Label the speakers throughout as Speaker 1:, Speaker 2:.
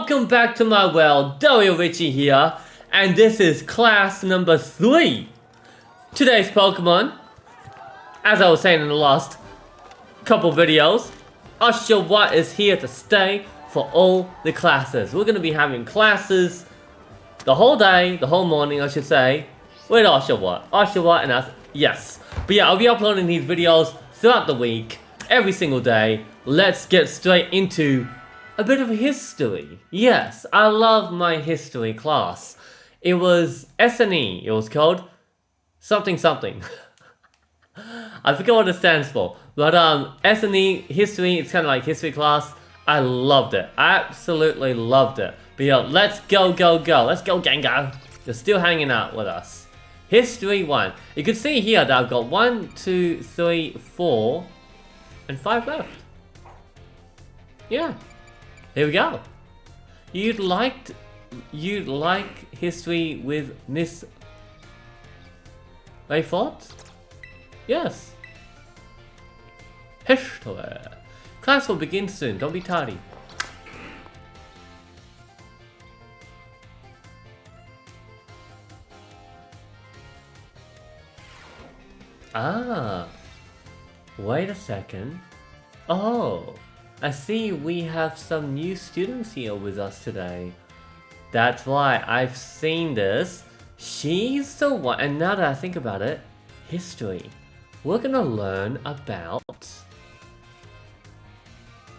Speaker 1: welcome back to my world. Dario Richie here, and this is class number 3. Today's Pokemon, as I was saying in the last couple videos, Oshawott is here to stay for all the classes. We're going to be having classes the whole day, the whole morning I should say, with Oshawott. Oshawott and us, yes. But yeah, I'll be uploading these videos throughout the week, every single day. Let's get straight into a bit of history. Yes, I love my history class. It was SNE, it was called something something. I forget what it stands for. But SNE, history, it's kind of like history class. I loved it. I absolutely loved it. But yeah, let's go. Let's go, Gengar. You're still hanging out with us. History 1. You can see here that I've got 1, 2, 3, 4, and 5 left. Yeah. Here we go. You'd like history with Miss Rayford? Yes. History. Class will begin soon. Don't be tardy. Ah. Wait a second. Oh. I see we have some new students here with us today. That's right, I've seen this. She's the one, and now that I think about it, history. We're gonna learn about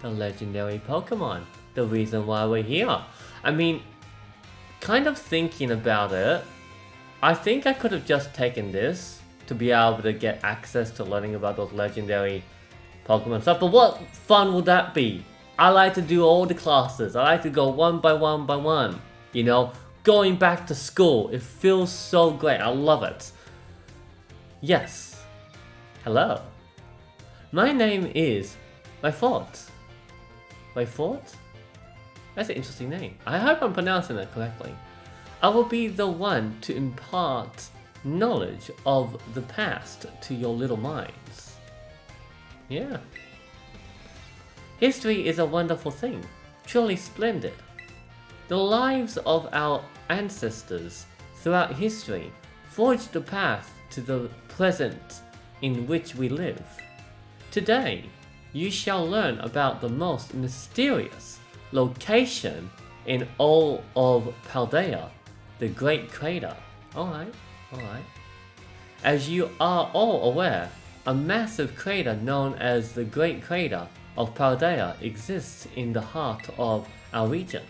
Speaker 1: the legendary Pokemon. The reason why we're here. I mean, kind of thinking about it, I think I could have just taken this to be able to get access to learning about those legendary Pokemon stuff, but what fun would that be? I like to do all the classes. I like to go one by one. You know, going back to school. It feels so great. I love it. Yes. Hello. My name is Rayford. Rayford? That's an interesting name. I hope I'm pronouncing it correctly. I will be the one to impart knowledge of the past to your little minds. Yeah. History is a wonderful thing, truly splendid. The lives of our ancestors throughout history forged the path to the present in which we live. Today, you shall learn about the most mysterious location in all of Paldea, the Great Crater. Alright. As you are all aware, a massive crater known as the Great Crater of Paldea exists in the heart of our region.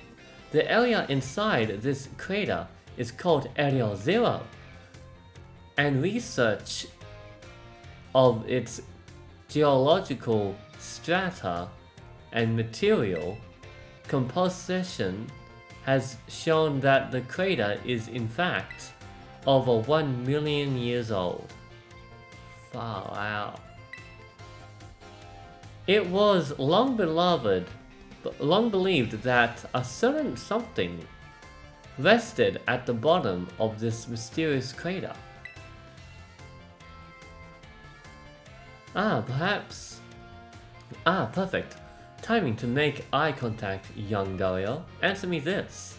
Speaker 1: The area inside this crater is called Area 0, and research of its geological strata and material composition has shown that the crater is in fact over 1 million years old. Wow. It was long believed that a certain something rested at the bottom of this mysterious crater. Perhaps. Perfect. Timing to make eye contact, young Dario. Answer me this.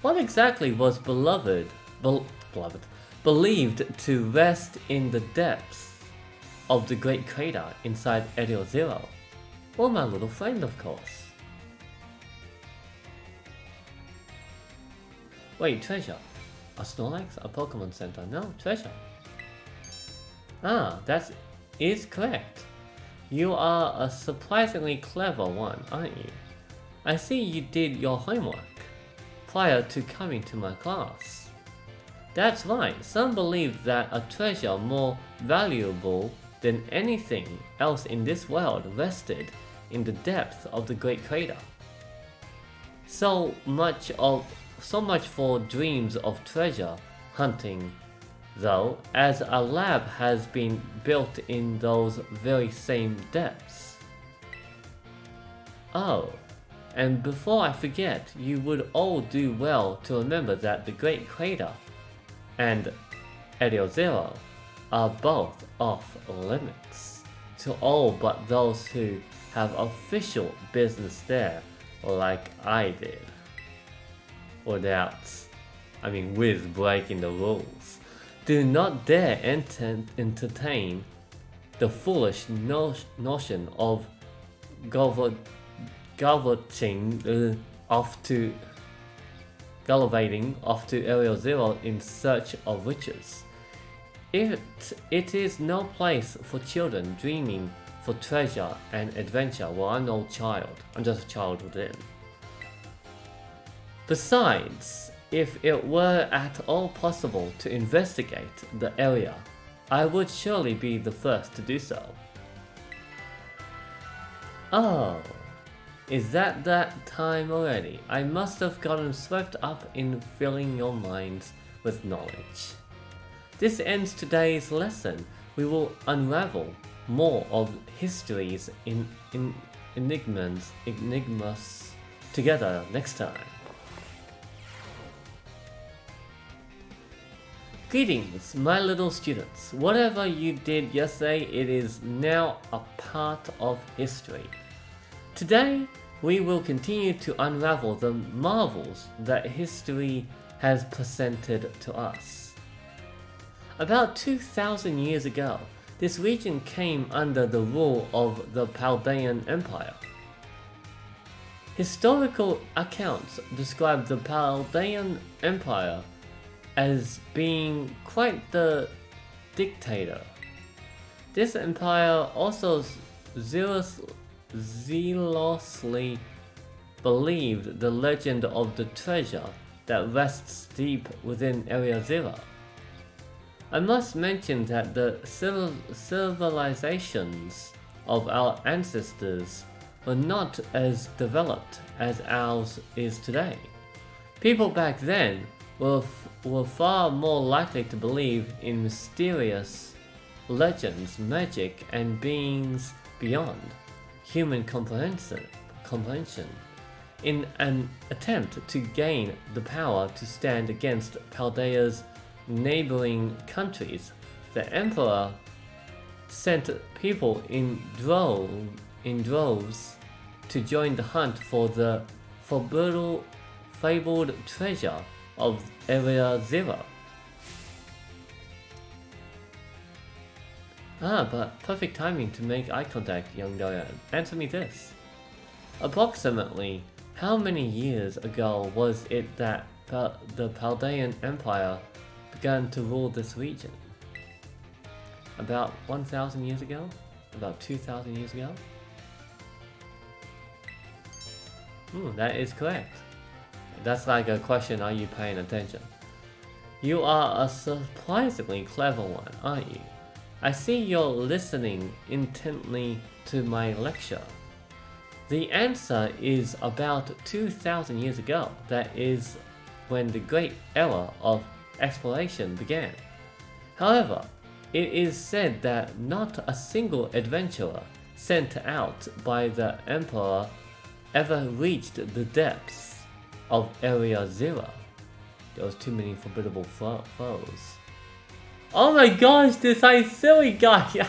Speaker 1: What exactly was believed to rest in the depths of the Great Crater inside Area 0? Well, my little friend, of course. Wait, treasure. A Snorlax? A Pokemon Center? No, treasure. That is correct. You are a surprisingly clever one, aren't you? I see you did your homework prior to coming to my class. That's right, some believe that a treasure more valuable than anything else in this world rested in the depths of the Great Crater. So much for dreams of treasure hunting, though, as a lab has been built in those very same depths. Oh, and before I forget, you would all do well to remember that the Great Crater and Area 0 are both off limits to all but those who have official business there. or like I did, with breaking the rules. Do not dare entertain the foolish notion of gallivanting off to Area Zero in search of riches. It is no place for children dreaming for treasure and adventure. Well, I'm no child. I'm just a child within. Besides, if it were at all possible to investigate the area, I would surely be the first to do so. Oh, is that time already? I must have gotten swept up in filling your minds with knowledge. This ends today's lesson. We will unravel more of history's enigmas together next time. Greetings, my little students. Whatever you did yesterday, it is now a part of history. Today, we will continue to unravel the marvels that history has presented to us. About 2,000 years ago, this region came under the rule of the Chaldean Empire. Historical accounts describe the Chaldean Empire as being quite the dictator. This empire also zealously believed the legend of the treasure that rests deep within Area Zero. I must mention that the civilizations of our ancestors were not as developed as ours is today. People back then were far more likely to believe in mysterious legends, magic, and beings beyond human comprehension in an attempt to gain the power to stand against Chaldea's neighboring countries. The emperor sent people in droves to join the hunt for the fabled treasure of Area Zero. But perfect timing to make eye contact, young Doyan. Answer me this. Approximately how many years ago was it that the Chaldean Empire began to rule this region? About 1,000 years ago? About 2,000 years ago? That is correct. That's like a question, are you paying attention? You are a surprisingly clever one, aren't you? I see you're listening intently to my lecture. The answer is about 2,000 years ago. That is when the great era of exploration began. However, it is said that not a single adventurer sent out by the Emperor ever reached the depths of Area Zero. There was too many formidable foes. Oh my gosh, this silly guy!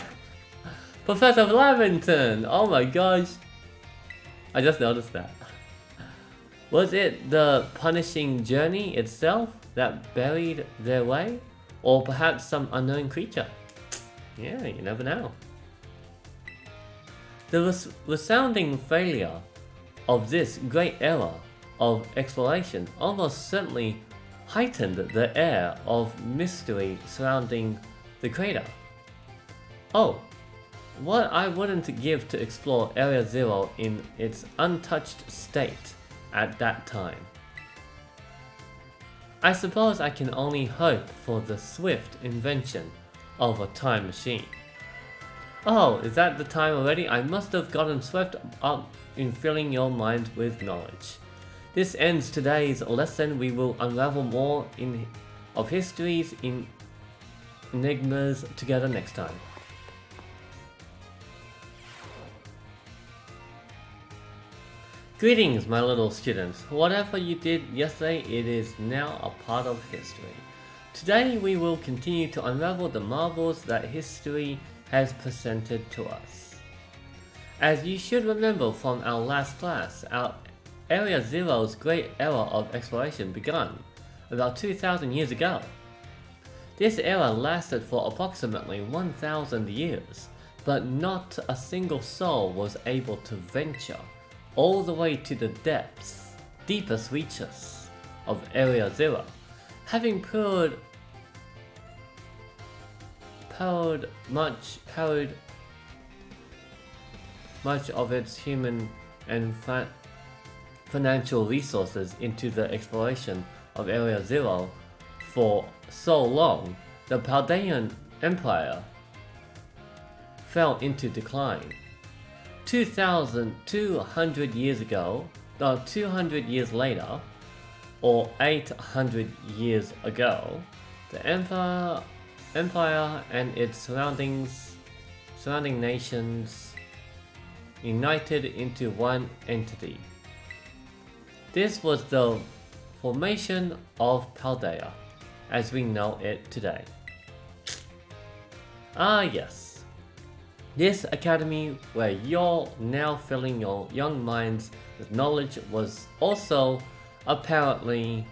Speaker 1: Professor Lavington! Oh my gosh! I just noticed that. Was it the punishing journey itself that buried their way? Or perhaps some unknown creature? Yeah, you never know. The resounding failure of this great era of exploration almost certainly heightened the air of mystery surrounding the crater. Oh, what I wouldn't give to explore Area Zero in its untouched state at that time. I suppose I can only hope for the swift invention of a time machine. Oh, is that the time already? I must have gotten swept up in filling your mind with knowledge. This ends today's lesson. We will unravel more of history's enigmas together next time. Greetings, my little students. Whatever you did yesterday, it is now a part of history. Today we will continue to unravel the marvels that history has presented to us. As you should remember from our last class, our Area Zero's great era of exploration began about 2,000 years ago. This era lasted for approximately 1,000 years, but not a single soul was able to venture all the way to the deepest reaches of Area Zero, having poured much of its human and financial resources into the exploration of Area Zero for so long. The Paldean Empire fell into decline. 2,200 years ago, 200 years later, or 800 years ago, the empire and its surrounding nations united into one entity. This was the formation of Paldea, as we know it today. Ah yes, this academy where you're now filling your young minds with knowledge was also apparently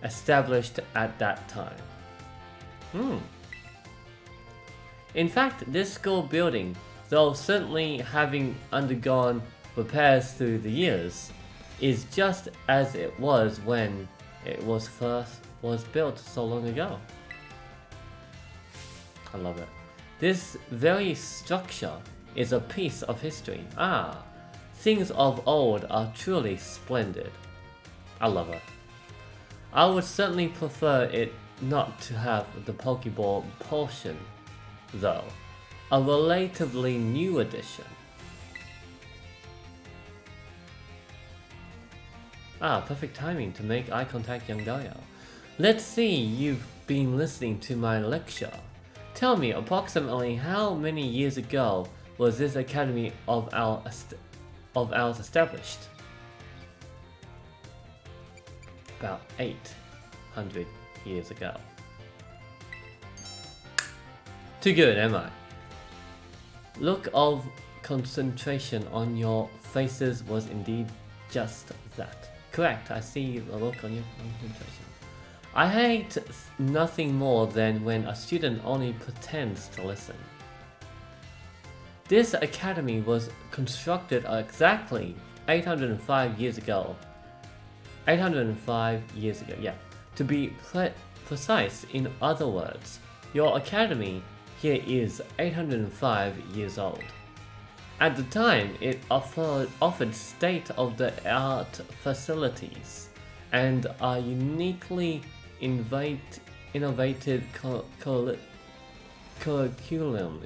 Speaker 1: established at that time. In fact, this school building, though certainly having undergone repairs through the years, is just as it was when it was built so long ago. I love it. This very structure is a piece of history. Ah, things of old are truly splendid. I love it. I would certainly prefer it not to have the Pokeball portion, though. A relatively new addition. Ah, perfect timing to make eye contact, young Dario. Let's see, you've been listening to my lecture. Tell me, approximately how many years ago was this academy of ours established? About 800 years ago. Too good, am I? Look of concentration on your faces was indeed just that. Correct, I see the look on your concentration. I hate nothing more than when a student only pretends to listen. This academy was constructed exactly 805 years ago. 805 years ago, yeah. To be precise, in other words, your academy here is 805 years old. At the time, it offered state-of-the-art facilities and a uniquely innovative curriculum,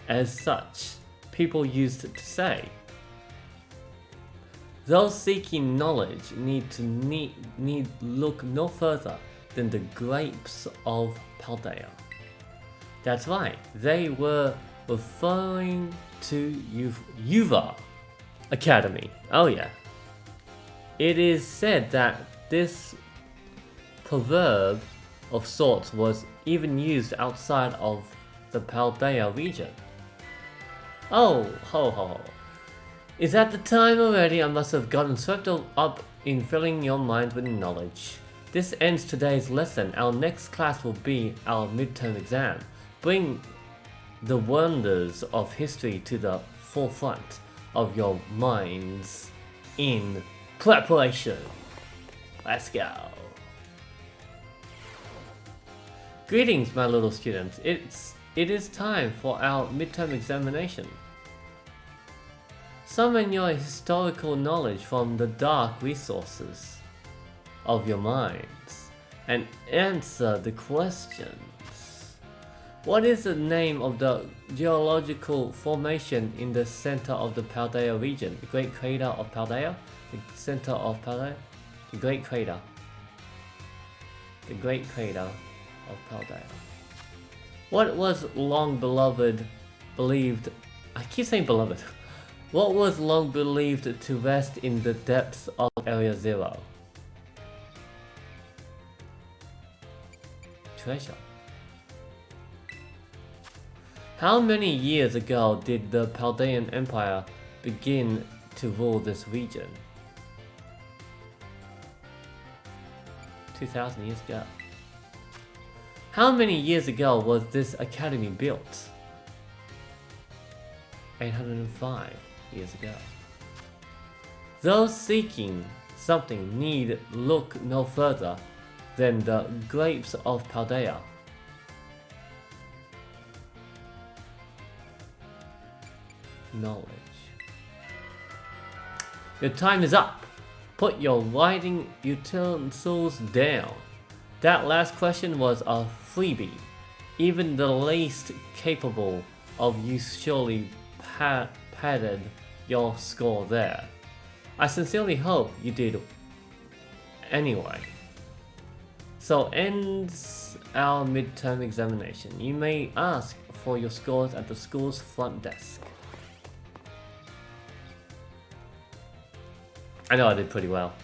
Speaker 1: as such, people used to say. Those seeking knowledge need look no further than the grapes of Paldea. That's right, they were referring to Yuva Academy. Oh yeah. It is said that this proverb of sorts was even used outside of the Paldea region. Oh, ho ho. Is that the time already? I must have gotten swept up in filling your mind with knowledge. This ends today's lesson. Our next class will be our midterm exam. Bring the wonders of history to the forefront of your minds in preparation. Let's go. Greetings, my little students. It is time for our midterm examination. Summon your historical knowledge from the dark resources of your minds and answer the questions. What is the name of the geological formation in the center of the Paldea region? The Great Crater of Paldea? The center of Paldea? The Great Crater. The Great Crater of Paldea. What was long believed, I keep saying beloved. What was long believed to rest in the depths of Area Zero? Treasure. How many years ago did the Paldean Empire begin to rule this region? 2,000 years ago. How many years ago was this academy built? 805 years ago. Those seeking something need look no further than the grapes of Paldea. Knowledge. Your time is up. Put your writing utensils down. That last question was a freebie. Even the least capable of you surely padded your score there. I sincerely hope you did anyway. So ends our midterm examination. You may ask for your scores at the school's front desk. I know I did pretty well.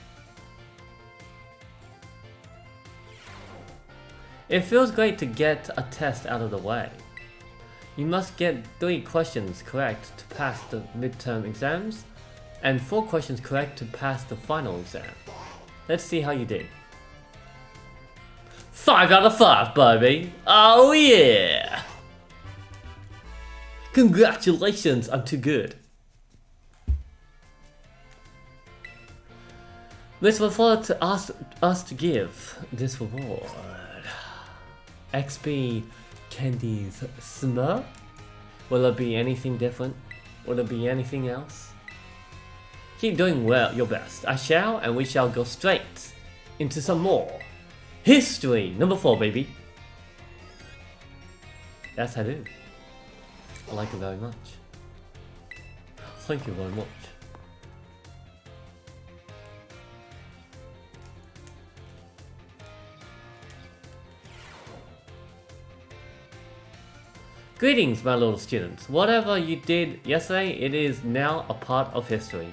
Speaker 1: It feels great to get a test out of the way. You must get 3 questions correct to pass the midterm exams, and 4 questions correct to pass the final exam. Let's see how you did. 5 out of 5, baby! Oh yeah! Congratulations, I'm too good. Let's look forward to us to give this reward. XP Candies Smurf? Will it be anything different? Will it be anything else? Keep doing well, your best. I shall, and we shall go straight into some more history. Number 4, baby. That's how I do. I like it very much. Thank you very much. Greetings, my little students. Whatever you did yesterday, it is now a part of history.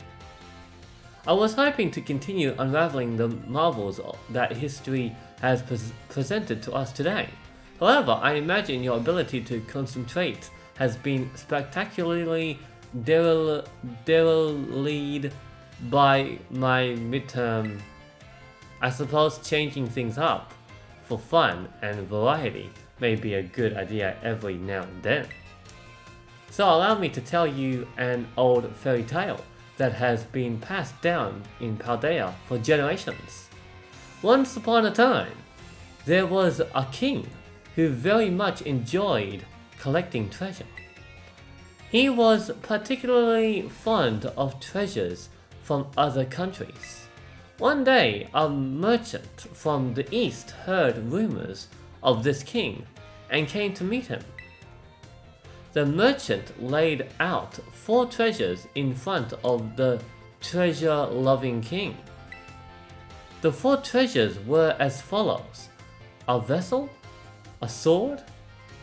Speaker 1: I was hoping to continue unraveling the marvels that history has presented to us today. However, I imagine your ability to concentrate has been spectacularly derelied by my midterm. I suppose changing things up for fun and variety may be a good idea every now and then. So allow me to tell you an old fairy tale that has been passed down in Paldea for generations. Once upon a time, there was a king who very much enjoyed collecting treasure. He was particularly fond of treasures from other countries. One day, a merchant from the east heard rumors of this king and came to meet him. The merchant laid out 4 treasures in front of the treasure-loving king. The 4 treasures were as follows: a vessel, a sword,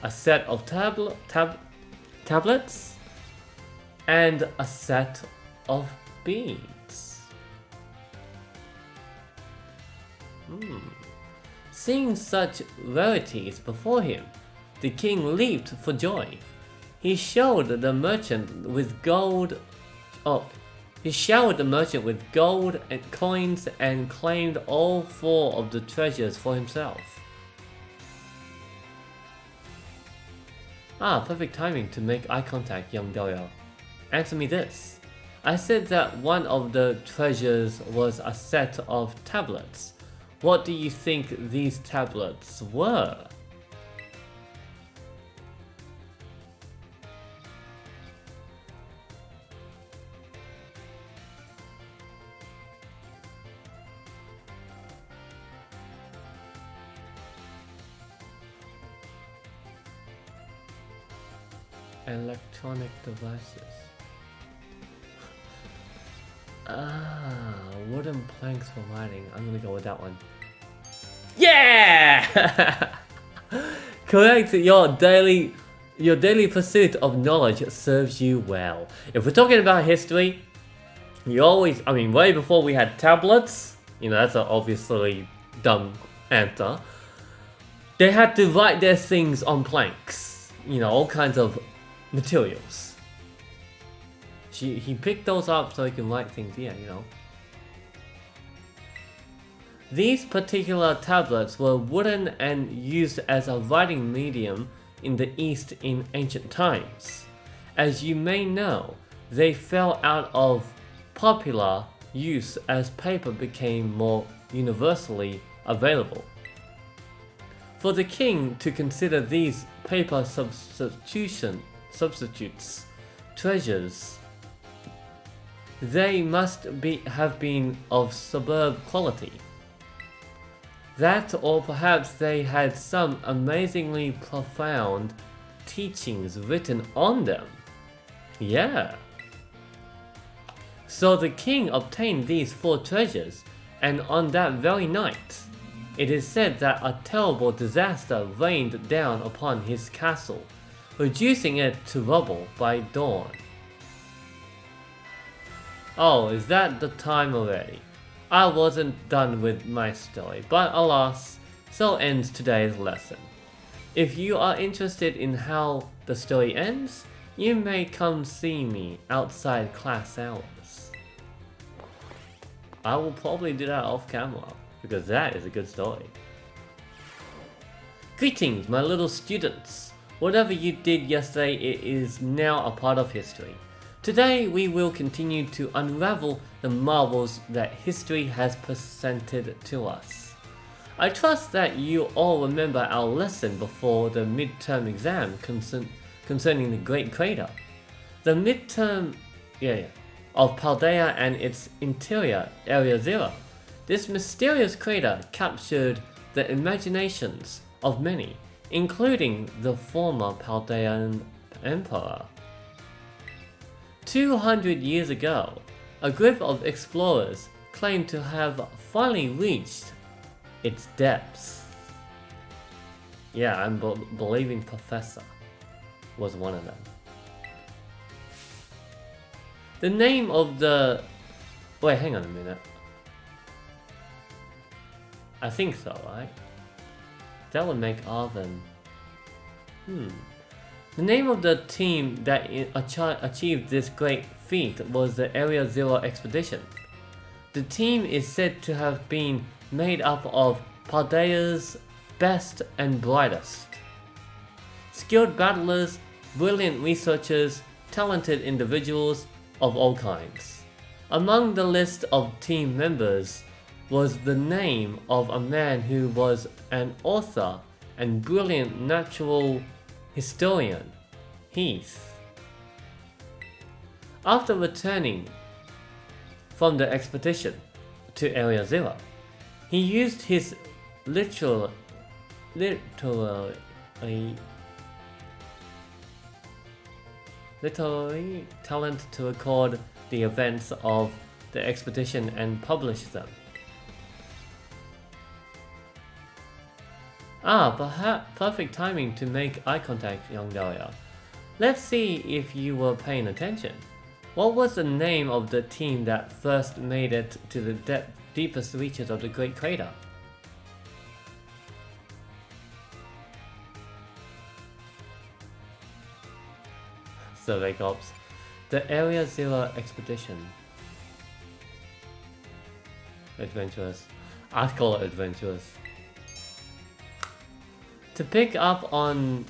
Speaker 1: a set of tablets, and a set of beads. Seeing such rarities before him, the king leaped for joy. He showered the merchant with gold. He showered the merchant with gold and coins and claimed all 4 of the treasures for himself. Perfect timing to make eye contact, young Doyo. Answer me this. I said that one of the treasures was a set of tablets. What do you think these tablets were? Electronic devices. Wooden planks for lighting. I'm gonna go with that one. Yeah! Correct. Your daily pursuit of knowledge serves you well. If we're talking about history, way before we had tablets, that's an obviously dumb answer. They had to write their things on planks. All kinds of materials. he picked those up so he can write things here, you know. These particular tablets were wooden and used as a writing medium in the East in ancient times. As you may know, they fell out of popular use as paper became more universally available. For the king to consider these paper substitutes treasures, they must have been of superb quality. That, or perhaps they had some amazingly profound teachings written on them. Yeah. So the king obtained these 4 treasures, and on that very night, it is said that a terrible disaster rained down upon his castle, reducing it to rubble by dawn. Oh, is that the time already? I wasn't done with my story, but alas, so ends today's lesson. If you are interested in how the story ends, you may come see me outside class hours. I will probably do that off camera, because that is a good story. Greetings, my little students. Whatever you did yesterday, it is now a part of history. Today we will continue to unravel the marvels that history has presented to us. I trust that you all remember our lesson before the midterm exam concerning the Great Crater. The midterm of Paldea and its interior, Area Zero. This mysterious crater captured the imaginations of many, including the former Paldean emperor. 200 years ago, a group of explorers claimed to have finally reached its depths. Yeah, I'm believing Professor was one of them. The name of the... Wait, hang on a minute. I think so, right? That would make Arven... The name of the team that achieved this great feat was the Area Zero Expedition. The team is said to have been made up of Paldea's best and brightest. Skilled battlers, brilliant researchers, talented individuals of all kinds. Among the list of team members was the name of a man who was an author and brilliant natural historian, Heath. After returning from the expedition to Area Zero, he used his literary talent to record the events of the expedition and publish them. Perhaps perfect timing to make eye contact, young Daria. Let's see if you were paying attention. What was the name of the team that first made it to the deepest reaches of the Great Crater? Survey Corps. The Area Zero Expedition. Adventurous. I'd call it adventurous. To pick up on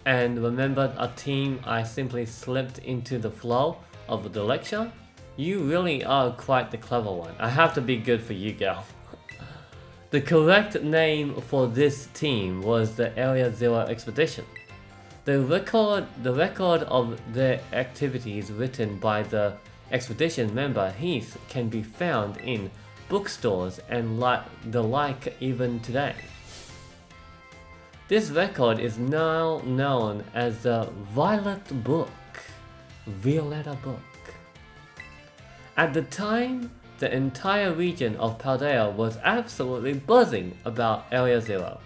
Speaker 1: and remember a team I simply slipped into the flow of the lecture, you really are quite the clever one. I have to be good for you, girl. The correct name for this team was the Area Zero Expedition. The record of their activities written by the expedition member Heath can be found in bookstores and the like even today. This record is now known as the Violetta Book. At the time, the entire region of Paldea was absolutely buzzing about Area Zero.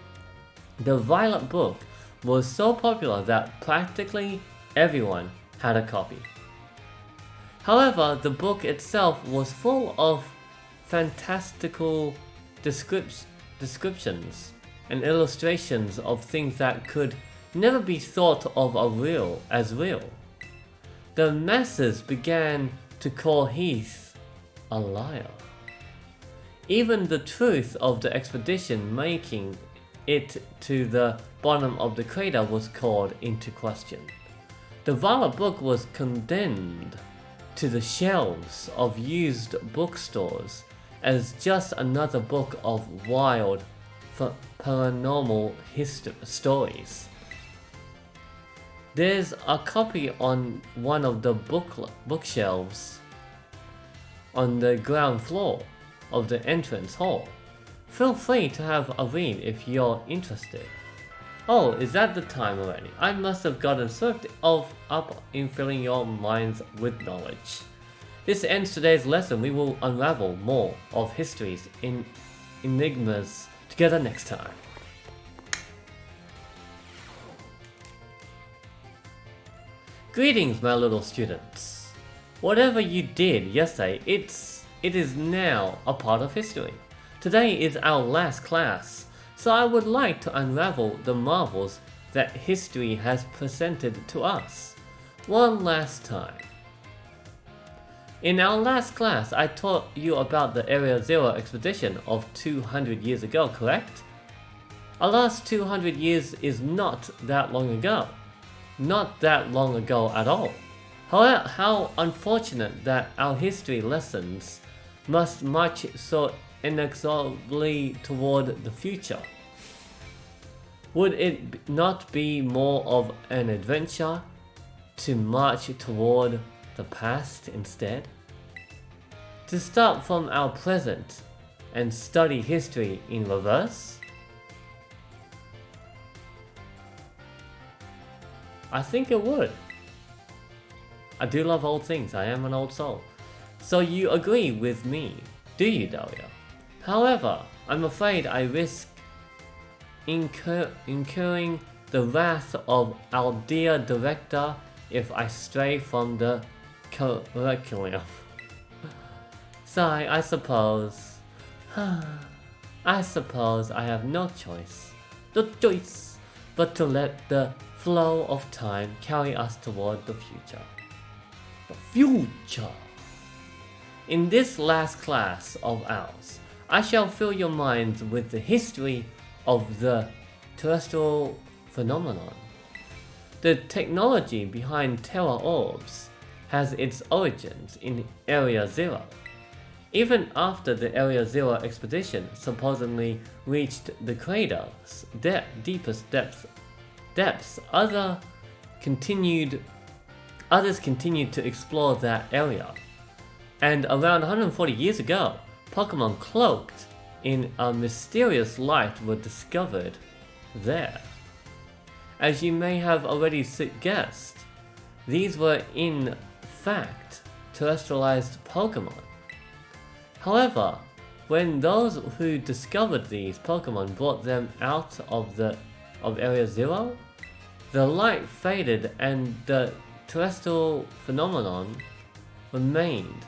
Speaker 1: The Violet Book was so popular that practically everyone had a copy. However, the book itself was full of fantastical descriptions and illustrations of things that could never be thought of as real. the masses began to call Heath a liar. Even the truth of the expedition making it to the bottom of the crater was called into question. The Violet book was condemned to the shelves of used bookstores as just another book of wild paranormal stories. There's a copy on one of the bookshelves on the ground floor of the entrance hall. Feel free to have a read if you're interested. Oh, is that the time already? I must have gotten swept up in filling your minds with knowledge. This ends today's lesson. We will unravel more of history's enigmas together next time. Greetings, my little students. Whatever you did yesterday, it is now a part of history. Today is our last class, so I would like to unravel the marvels that history has presented to us one last time. In our last class, I taught you about the Area Zero expedition of 200 years ago, correct? Our last 200 years is not that long ago. Not that long ago at all. However, how unfortunate that our history lessons must march so inexorably toward the future. Would it not be more of an adventure to march toward the past instead? To start from our present and study history in reverse? I think it would. I do love old things, I am an old soul. So you agree with me, do you, Dahlia? However, I'm afraid I risk incurring the wrath of our dear director if I stray from the curriculum. Sigh, I suppose I have no choice but to let the flow of time carry us toward the future. The future! In this last class of ours, I shall fill your minds with the history of the terrestrial phenomenon. The technology behind Terra orbs has its origins in Area Zero. Even after the Area Zero expedition supposedly reached the crater's deepest depths, others continued to explore that area. And around 140 years ago, Pokemon cloaked in a mysterious light were discovered there. As you may have already guessed, these were in fact terrestrialized Pokemon. However, when those who discovered these Pokemon brought them out of Area Zero, the light faded and the terrestrial phenomenon remained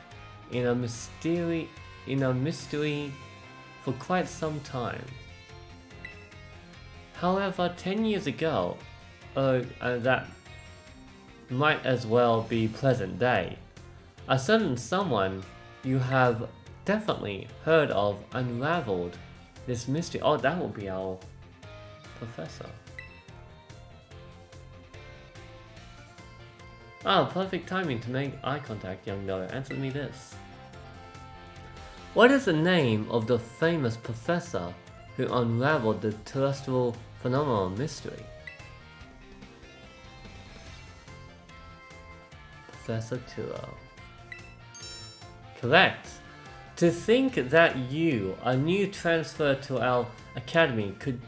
Speaker 1: in a mystery for quite some time. However, 10 years ago, that might as well be present day, a certain someone you have definitely heard of unraveled this mystery. Oh, that will be our professor. Ah, perfect timing to make eye contact, young Dora. Answer me this. What is the name of the famous professor who unraveled the terrestrial phenomenon mystery? Professor Turo. Correct. To think that you, a new transfer to our academy, could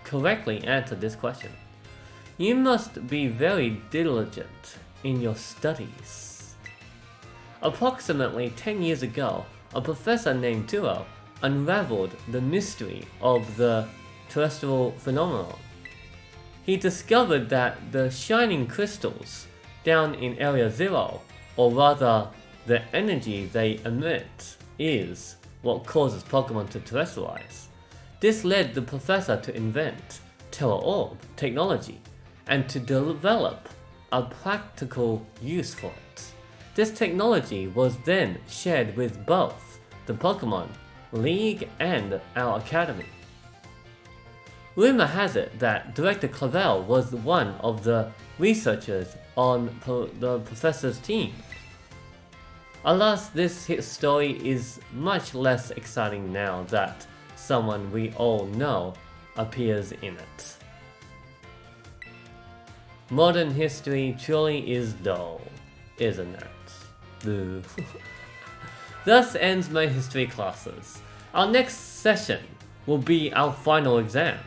Speaker 1: correctly answer this question. You must be very diligent in your studies. Approximately 10 years ago, a professor named Turo unraveled the mystery of the terrestrial phenomenon. He discovered that the shining crystals down in Area Zero, or rather the energy they emit, is what causes Pokemon to terrestrialize. This led the professor to invent Terra Orb technology and to develop a practical use for it. This technology was then shared with both the Pokemon League and our Academy. Rumor has it that Director Clavel was one of the researchers on the professor's team. Alas, this story is much less exciting now that someone we all know appears in it. Modern history truly is dull, isn't it? Boo. Thus ends my history classes. Our next session will be our final exam.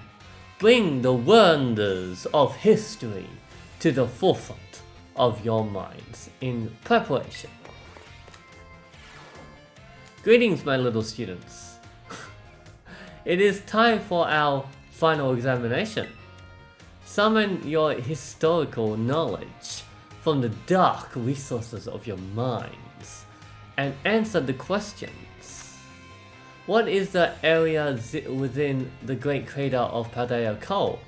Speaker 1: Bring the wonders of history to the forefront of your minds in preparation. Greetings, my little students. It is time for our final examination. Summon your historical knowledge from the dark resources of your minds and answer the questions. What is the area within the Great Crater of Paldea called?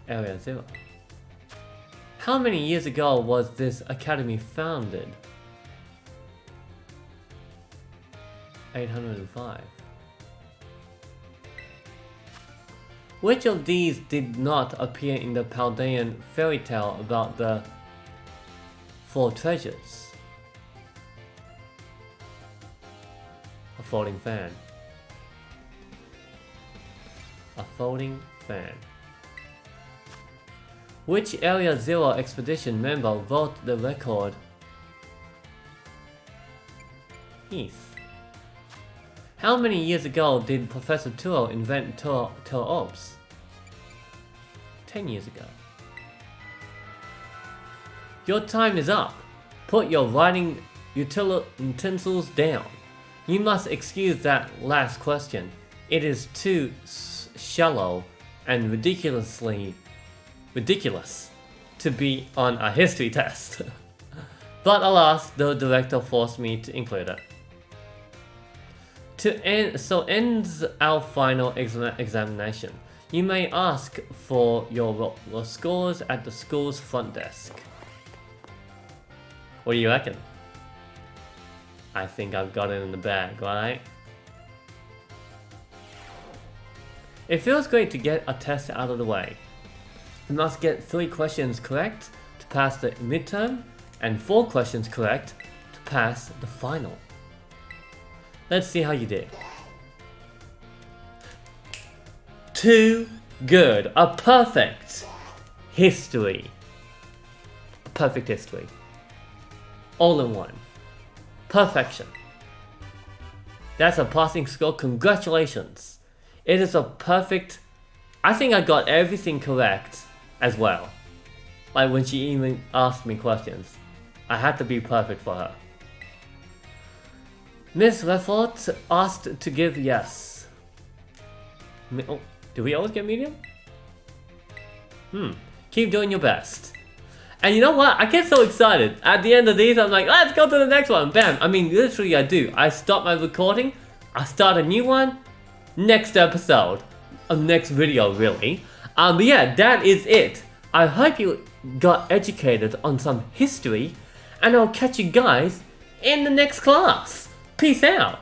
Speaker 1: Area 0. How many years ago was this academy founded? 805. Which of these did not appear in the Paldean fairy tale about the 4 treasures? A folding fan. A folding fan. Which Area Zero expedition member wrote the record? Heath. How many years ago did Professor Turo invent Turo Orbs? 10 years ago. Your time is up. Put your writing utensils down. You must excuse that last question. It is too shallow and ridiculous to be on a history test. But alas, the director forced me to include it. So ends our final examination. You may ask for your scores at the school's front desk. What do you reckon? I think I've got it in the bag, right? It feels great to get a test out of the way. You must get 3 questions correct to pass the midterm and 4 questions correct to pass the final. Let's see how you did. 2 good. A perfect history. A perfect history. All in one. Perfection. That's a passing score. Congratulations. It is a perfect... I think I got everything correct as well. Like when she even asked me questions. I had to be perfect for her. Miss Lefort asked to give yes. Oh, do we always get medium? Keep doing your best. And you know what? I get so excited. At the end of these, I'm like, let's go to the next one. Bam. I mean, literally I do. I stop my recording. I start a new one. Next episode. Next video, really. But yeah, that is it. I hope you got educated on some history. And I'll catch you guys in the next class. Peace out.